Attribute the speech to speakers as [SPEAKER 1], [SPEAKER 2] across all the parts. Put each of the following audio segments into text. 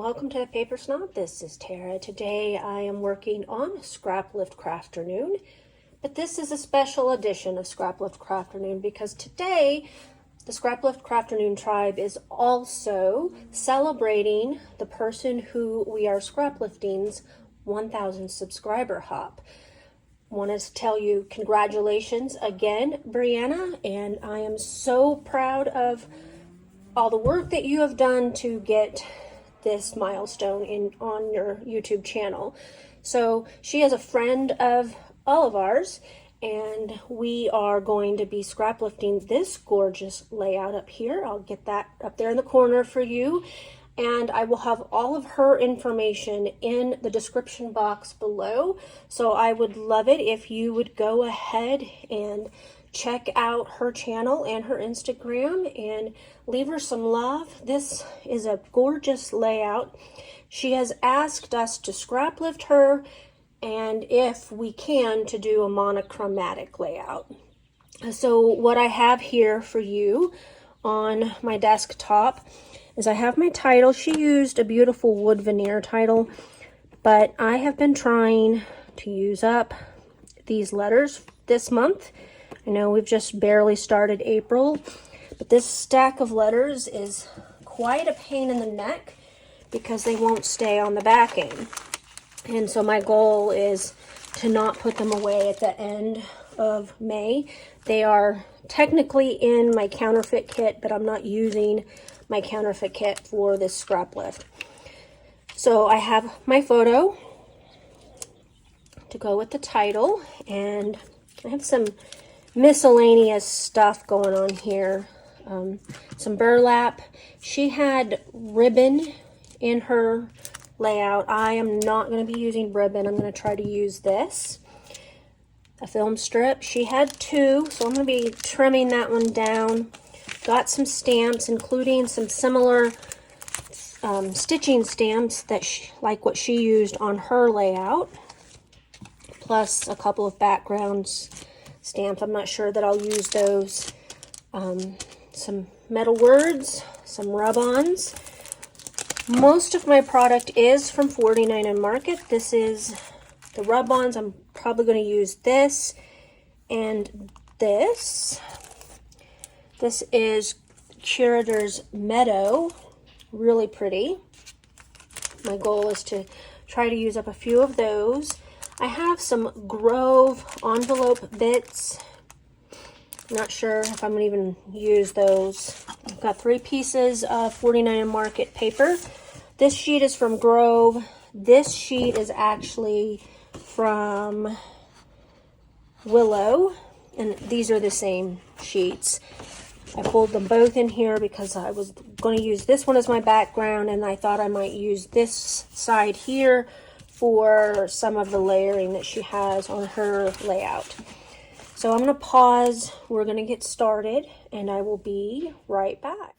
[SPEAKER 1] welcome to the Paper Snob. This is Tara. Today I am working on Scraplift Crafternoon, but this is a special edition of Scraplift Crafternoon because today the Scraplift Crafternoon tribe is also celebrating the person who we are scraplifting's 1,000 subscriber hop. Wanted to tell you congratulations again, Brianna, and I am so proud of all the work that you have done to get this milestone on your YouTube channel. So she is a friend of all of ours, and we are going to be scraplifting this gorgeous layout up here. I'll get that up there in the corner for you, and I will have all of her information in the description box below. So I would love it if you would go ahead and check out her channel and her Instagram and leave her some love. This is a gorgeous layout. She has asked us to scraplift her, and if we can, to do a monochromatic layout. So what I have here for you on my desktop is I have my title. She used a beautiful wood veneer title, but I have been trying to use up these letters this month. I know we've just barely started April, but this stack of letters is quite a pain in the neck because they won't stay on the backing. And so my goal is to not put them away at the end of May. They are technically in my counterfeit kit, but I'm not using my counterfeit kit for this scrap lift. So I have my photo to go with the title, and I have some miscellaneous stuff going on here. Some burlap. She had ribbon in her layout. I am not going to be using ribbon. I'm going to try to use this. A film strip. She had two, so I'm going to be trimming that one down. Got some stamps, including some similar stitching stamps that like what she used on her layout, plus a couple of backgrounds stamps. I'm not sure that I'll use those. Some metal words, some rub-ons. Most of my product is from 49 and Market. This is the rub-ons. I'm probably going to use this and this. This is Curator's Meadow. Really pretty. My goal is to try to use up a few of those. I have some Grove envelope bits. Not sure if I'm going to even use those. I've got 3 pieces of 49 and Market paper. This sheet is from Grove. This sheet is actually from Willow, and these are the same sheets. I pulled them both in here because I was going to use this one as my background, and I thought I might use this side here for some of the layering that she has on her layout. So I'm going to pause. We're going to get started, and I will be right back.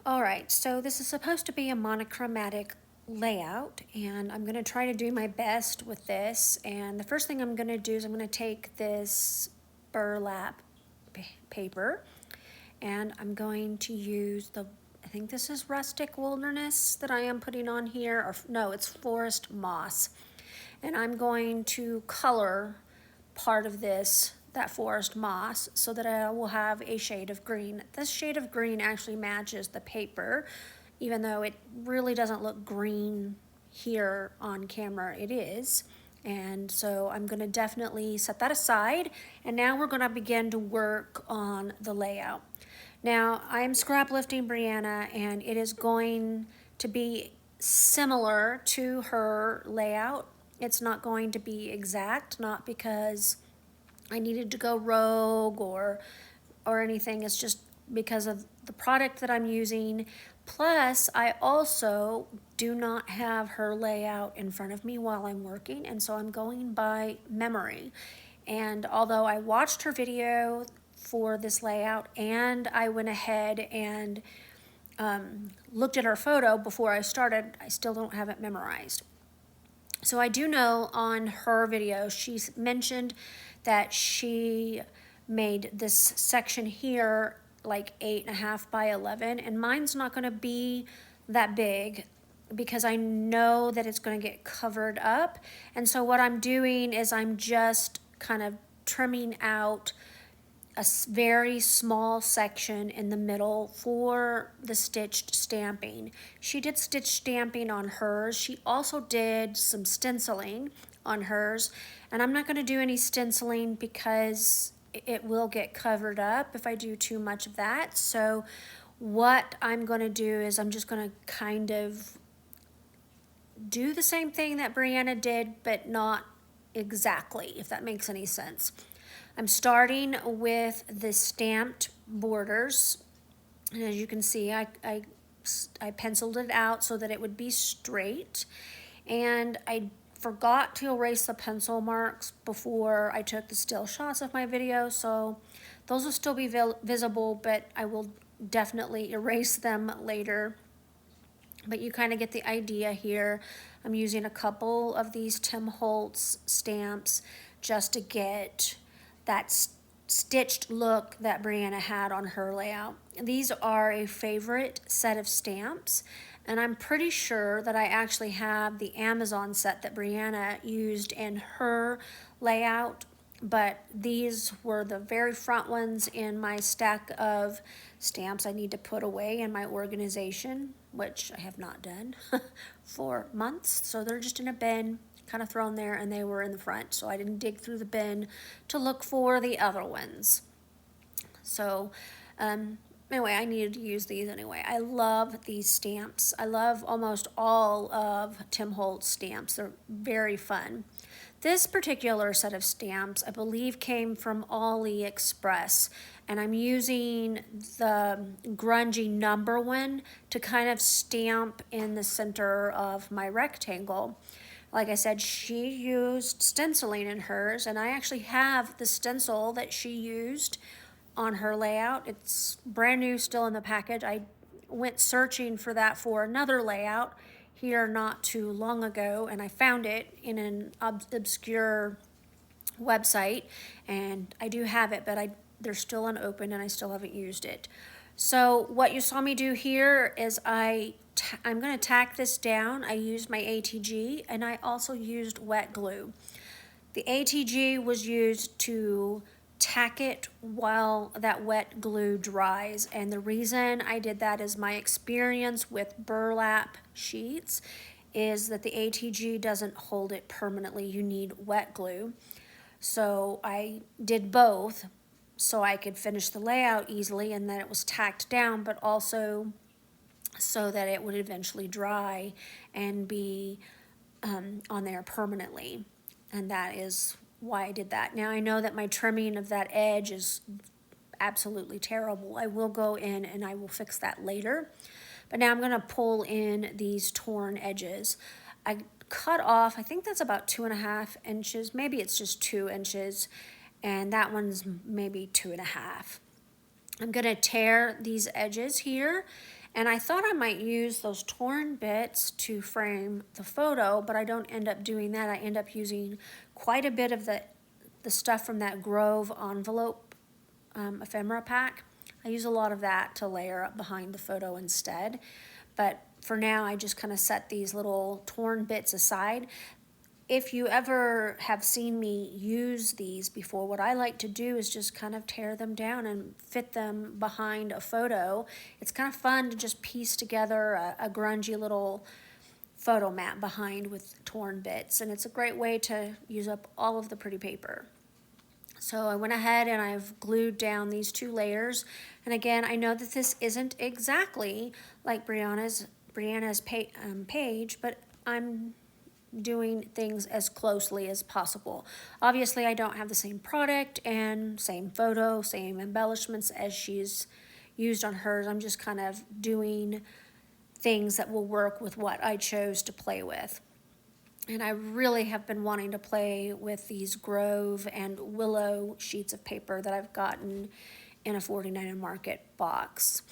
[SPEAKER 1] All right, so this is supposed to be a monochromatic layout, and I'm going to try to do my best with this. And the first thing I'm going to do is I'm going to take this burlap paper, and I'm going to use I think this is Rustic Wilderness that I am putting on here, or no, it's Forest Moss. And I'm going to color part of that forest moss so that I will have a shade of green. This shade of green actually matches the paper, even though it really doesn't look green here on camera. It is. And so I'm going to definitely set that aside, and now we're going to begin to work on the layout. Now, I'm scraplifting Brianna, and it is going to be similar to her layout. It's not going to be exact, not because I needed to go rogue or anything. It's just because of the product that I'm using. Plus, I also do not have her layout in front of me while I'm working, and so I'm going by memory. And although I watched her video for this layout, and I went ahead and looked at her photo before I started, I still don't have it memorized. So I do know on her video, she's mentioned that she made this section here like 8.5 by 11, and mine's not going to be that big. because I know that it's going to get covered up. And so what I'm doing is I'm just kind of trimming out a very small section in the middle for the stitched stamping. She did stitch stamping on hers. She also did some stenciling on hers, and I'm not going to do any stenciling because it will get covered up if I do too much of that. So what I'm going to do is I'm just going to kind of do the same thing that Brianna did, but not exactly, if that makes any sense. I'm starting with the stamped borders, and as you can see, I penciled it out so that it would be straight, and I forgot to erase the pencil marks before I took the still shots of my video, so those will still be visible, but I will definitely erase them later. But you kind of get the idea here. I'm using a couple of these Tim Holtz stamps just to get that stitched look that Brianna had on her layout. These are a favorite set of stamps, and I'm pretty sure that I actually have the Amazon set that Brianna used in her layout, but these were the very front ones in my stack of stamps I need to put away in my organization, which I have not done for months. So they're just in a bin, kind of thrown there, and they were in the front. So I didn't dig through the bin to look for the other ones. So anyway, I needed to use these anyway. I love these stamps. I love almost all of Tim Holtz stamps. They're very fun. This particular set of stamps, I believe, came from AliExpress, and I'm using the grungy number one to kind of stamp in the center of my rectangle. Like I said, she used stenciling in hers, and I actually have the stencil that she used on her layout. It's brand new, still in the package. I went searching for that for another layout here not too long ago, and I found it in an obscure website, and I do have it, but they're still unopened and I still haven't used it. So what you saw me do here is I'm going to tack this down. I used my ATG, and I also used wet glue. The ATG was used to tack it while that wet glue dries, and the reason I did that is my experience with burlap sheets is that the ATG doesn't hold it permanently. You need wet glue. So I did both so I could finish the layout easily, and then it was tacked down, but also so that it would eventually dry and be on there permanently. And that is why I did that. Now I know that my trimming of that edge is absolutely terrible. I will go in and I will fix that later. But now I'm going to pull in these torn edges. I cut off, I think that's about 2.5 inches. Maybe it's just 2 inches. And that one's maybe 2.5. I'm going to tear these edges here. And I thought I might use those torn bits to frame the photo, but I don't end up doing that. I end up using quite a bit of the stuff from that Grove envelope ephemera pack. I use a lot of that to layer up behind the photo instead. But for now, I just kind of set these little torn bits aside. If you ever have seen me use these before, what I like to do is just kind of tear them down and fit them behind a photo. It's kind of fun to just piece together a grungy little photo mat behind with torn bits, and it's a great way to use up all of the pretty paper. So I went ahead and I've glued down these 2 layers, and again, I know that this isn't exactly like Brianna's page, but I'm doing things as closely as possible. Obviously, I don't have the same product and same photo, same embellishments as she's used on hers. I'm just kind of doing things that will work with what I chose to play with. And I really have been wanting to play with these Grove and Willow sheets of paper that I've gotten in a 49 Market box.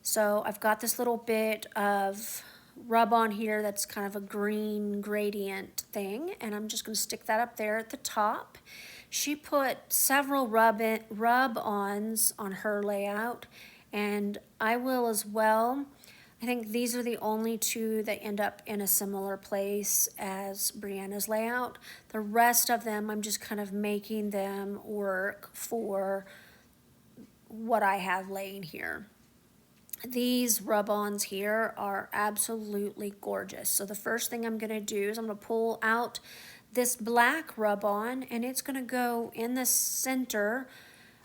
[SPEAKER 1] So I've got this little bit of rub on here that's kind of a green gradient thing, and I'm just going to stick that up there at the top. She put several rub-ons on her layout, and I will as well. I think these are the only two that end up in a similar place as Brianna's layout. The rest of them, I'm just kind of making them work for what I have laying here. These rub-ons here are absolutely gorgeous. So the first thing I'm going to do is I'm going to pull out this black rub-on, and it's going to go in the center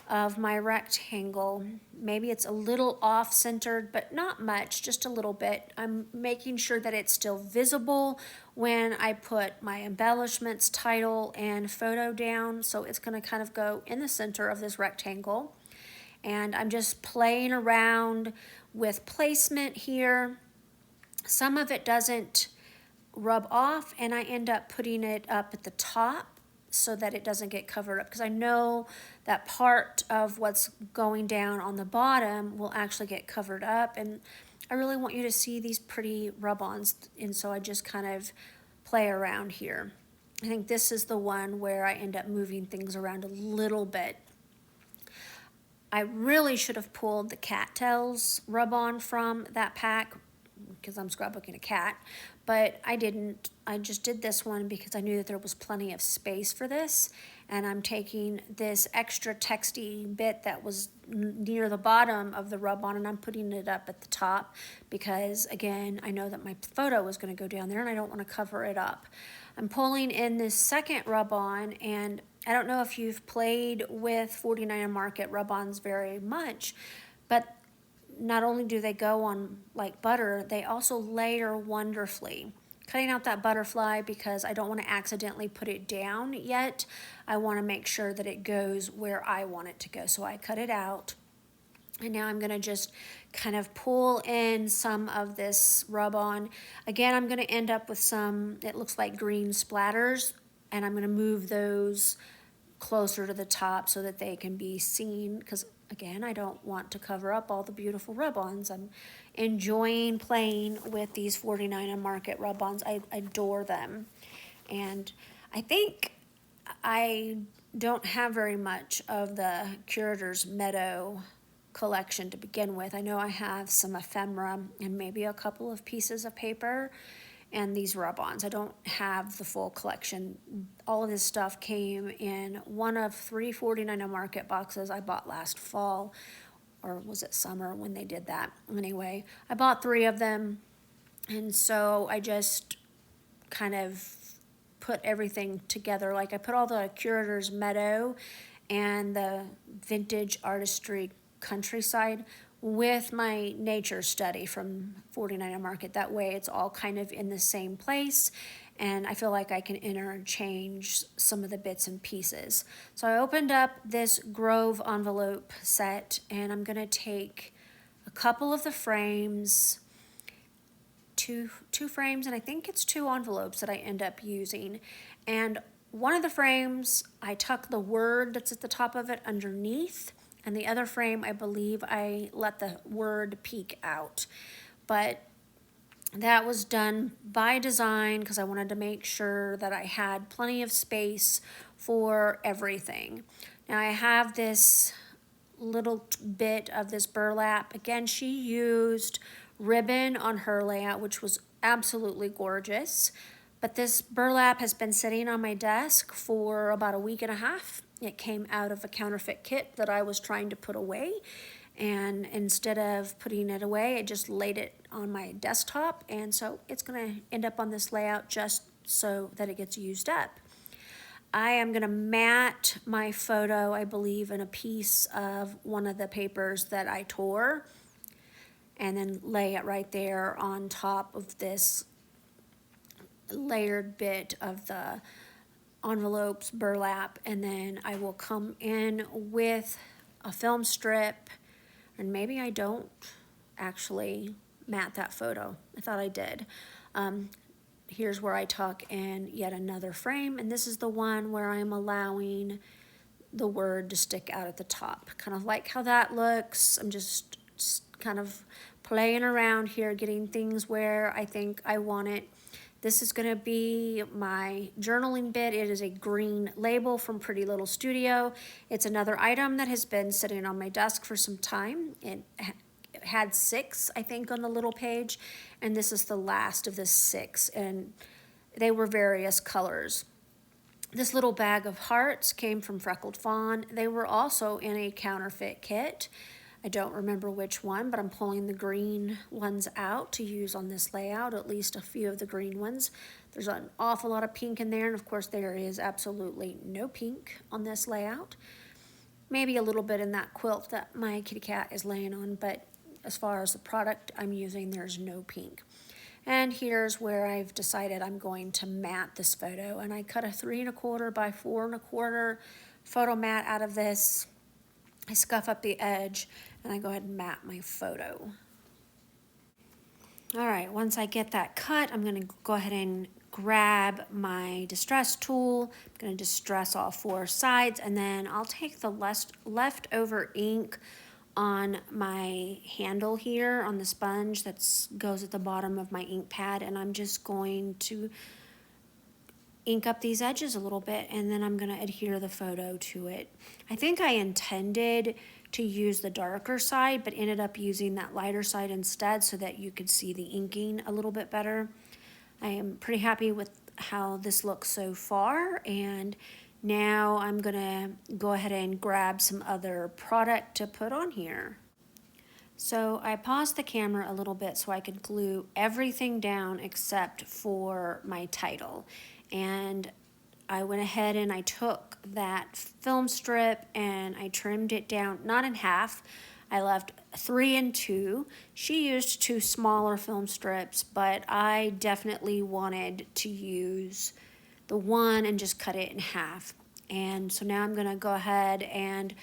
[SPEAKER 1] of my rectangle. Maybe it's a little off-centered, but not much, just a little bit. I'm making sure that it's still visible when I put my embellishments, title, and photo down. So it's going to kind of go in the center of this rectangle. And I'm just playing around with placement here. Some of it doesn't rub off, and I end up putting it up at the top so that it doesn't get covered up, because I know that part of what's going down on the bottom will actually get covered up, and I really want you to see these pretty rub-ons, and so I just kind of play around here. I think this is the one where I end up moving things around a little bit. I really should have pulled the cattails rub-on from that pack because I'm scrapbooking a cat, but I didn't. I just did this one because I knew that there was plenty of space for this, and I'm taking this extra texty bit that was near the bottom of the rub-on, and I'm putting it up at the top because, again, I know that my photo was going to go down there, and I don't want to cover it up. I'm pulling in this second rub-on, and I don't know if you've played with 49 Market rub-ons very much, but not only do they go on like butter, they also layer wonderfully. Cutting out that butterfly because I don't want to accidentally put it down yet. I want to make sure that it goes where I want it to go. So I cut it out. And now I'm going to just kind of pull in some of this rub-on. Again, I'm going to end up with some, it looks like green splatters, and I'm going to move those closer to the top so that they can be seen, because again, I don't want to cover up all the beautiful rub-ons. I'm enjoying playing with these 49 Market rub-ons. I adore them. And I think I don't have very much of the Curator's Meadow collection to begin with. I know I have some ephemera and maybe a couple of pieces of paper and these rub-ons. I don't have the full collection. All of this stuff came in one of 3 49 Market boxes I bought last fall, or was it summer when they did that? Anyway, I bought 3 of them, and so I just kind of put everything together. Like I put all the Curator's Meadow and the Vintage Artistry Countryside with my nature study from 49 Market. That way it's all kind of in the same place, and I feel like I can interchange some of the bits and pieces. So I opened up this Grove envelope set, and I'm going to take a couple of the frames, two frames, and I think it's 2 envelopes that I end up using. And one of the frames, I tuck the word that's at the top of it underneath, and the other frame, I believe I let the word peek out. But that was done by design because I wanted to make sure that I had plenty of space for everything. Now I have this little bit of this burlap. Again, she used ribbon on her layout, which was absolutely gorgeous. But this burlap has been sitting on my desk for about a week and a half. It came out of a counterfeit kit that I was trying to put away, and instead of putting it away, I just laid it on my desktop, and so it's going to end up on this layout just so that it gets used up. I am going to mat my photo, I believe, in a piece of one of the papers that I tore, and then lay it right there on top of this layered bit of the envelopes burlap, and then I will come in with a film strip, and maybe I don't actually mat that photo. I thought I did. Here's where I tuck in yet another frame, and this is the one where I'm allowing the word to stick out at the top. Kind of like how that looks. I'm just kind of playing around here, getting things where I think I want it. This is going to be my journaling bit. It is a green label from Pretty Little Studio. It's another item that has been sitting on my desk for some time. It had 6, I think, on the little page, and this is the last of the 6, and they were various colors. This little bag of hearts came from Freckled Fawn. They were also in a counterfeit kit. I don't remember which one, but I'm pulling the green ones out to use on this layout, at least a few of the green ones. There's an awful lot of pink in there, and of course there is absolutely no pink on this layout. Maybe a little bit in that quilt that my kitty cat is laying on, but as far as the product I'm using, there's no pink. And here's where I've decided I'm going to mat this photo. And I cut a 3 1/4 by 4 1/4 photo mat out of this. I scuff up the edge and I go ahead and mat my photo. All right, once I get that cut, I'm gonna go ahead and grab my distress tool. I'm gonna distress all 4 sides, and then I'll take the leftover ink on my handle here on the sponge that goes at the bottom of my ink pad, and I'm just going to ink up these edges a little bit, and then I'm going to adhere the photo to it. I think I intended to use the darker side, but ended up using that lighter side instead so that you could see the inking a little bit better. I am pretty happy with how this looks so far, and now I'm gonna go ahead and grab some other product to put on here. So I paused the camera a little bit so I could glue everything down except for my title. And I went ahead and I took that film strip and I trimmed it down, not in half. I left 3 and 2. She used 2 smaller film strips, but I definitely wanted to use the one and just cut it in half. And so now I'm going to go ahead and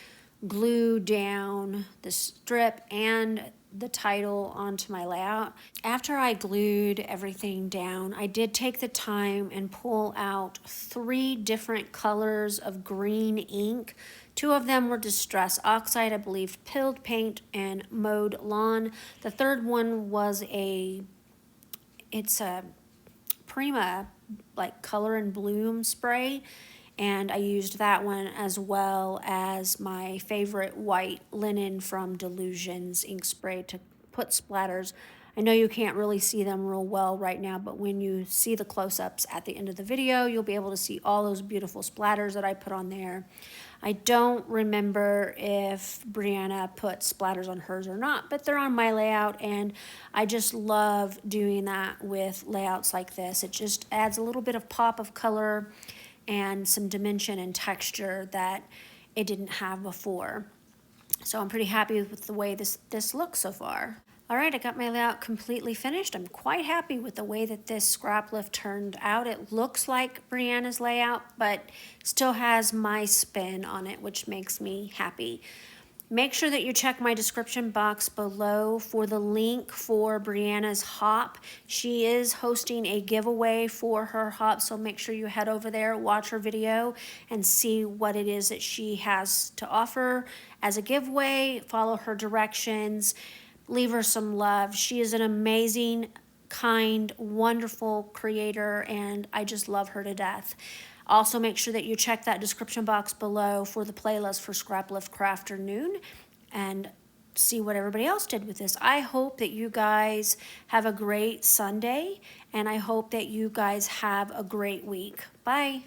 [SPEAKER 1] glue down the strip and the title onto my layout. After I glued everything down, I did take the time and pull out 3 different colors of green ink. 2 of them were Distress Oxide, I believe, Pilled Paint, and Mowed Lawn. The third one was it's a Prima like Color and Bloom spray, and I used that one as well as my favorite white linen from Delusions ink spray to put splatters. I know you can't really see them real well right now, but when you see the close-ups at the end of the video, you'll be able to see all those beautiful splatters that I put on there. I don't remember if Brianna put splatters on hers or not, but they're on my layout, and I just love doing that with layouts like this. It just adds a little bit of pop of color and some dimension and texture that it didn't have before. So I'm pretty happy with the way this looks so far. All right, I got my layout completely finished. I'm quite happy with the way that this scrap lift turned out. It looks like Brianna's layout, but still has my spin on it, which makes me happy. Make sure that you check my description box below for the link for Brianna's hop. She is hosting a giveaway for her hop, so make sure you head over there, watch her video, and see what it is that she has to offer as a giveaway. Follow her directions. Leave her some love. She is an amazing, kind, wonderful creator, and I just love her to death. Also, make sure that you check that description box below for the playlist for Scraplift Crafternoon and see what everybody else did with this. I hope that you guys have a great Sunday, and I hope that you guys have a great week. Bye.